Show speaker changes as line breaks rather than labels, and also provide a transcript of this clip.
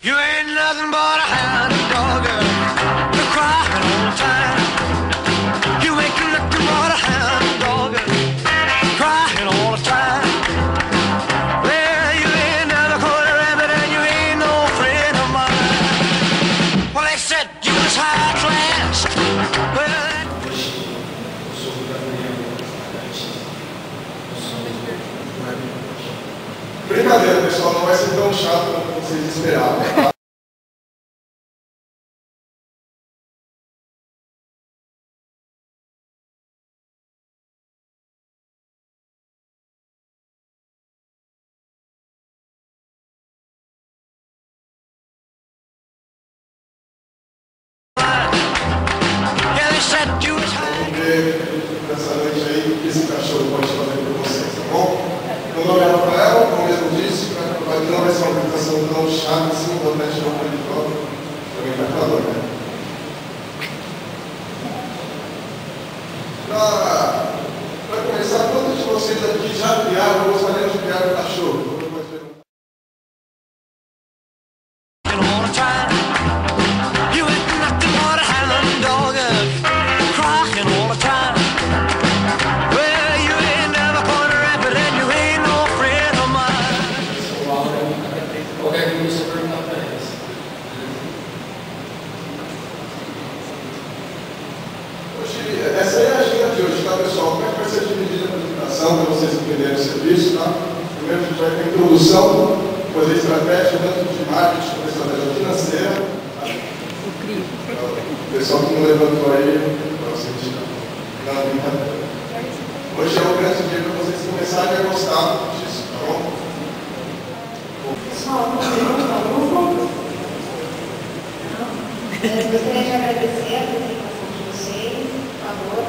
You ain't nothing but a hound dog, you're crying all the time. You ain't nothing but a hound dog, crying all the time. Well, you ain't never caught a rabbit and you ain't no friend of mine. Well, they said you was high class. Well,
brincadeira, pessoal, não vai ser tão chato como vocês esperavam.
yeah, they said you was high.
Vamos ver nessa noite aí o que esse cachorro pode fazer para vocês, tá bom? Meu nome é Rafael, como mesmo disse, não vai ser uma apresentação tão chata assim, vou até tirar um monitor, também vai calor, né? Para começar, quantos de vocês aqui já criaram ou gostariam de criar um cachorro?
All the time. You ain't nothing but a hound dog, crying all the time. Well, you ain't never caught a rabbit and you ain't no friend of mine.
Qualquer coisa você perguntar para eles.
Hoje, essa é a agenda de hoje, tá, pessoal? Como é que vai ser dividida a apresentação para vocês entenderem o serviço, tá? Primeiro a gente vai ter a introdução, depois a estratégia, tanto de marketing como a estratégia financeira. O pessoal que não levantou aí, para você tirar. Não, brincadeira. Hoje é um grande dia para vocês começarem a gostar disso, tá bom?
Pessoal, eu gostaria de agradecer a participação de vocês, por favor.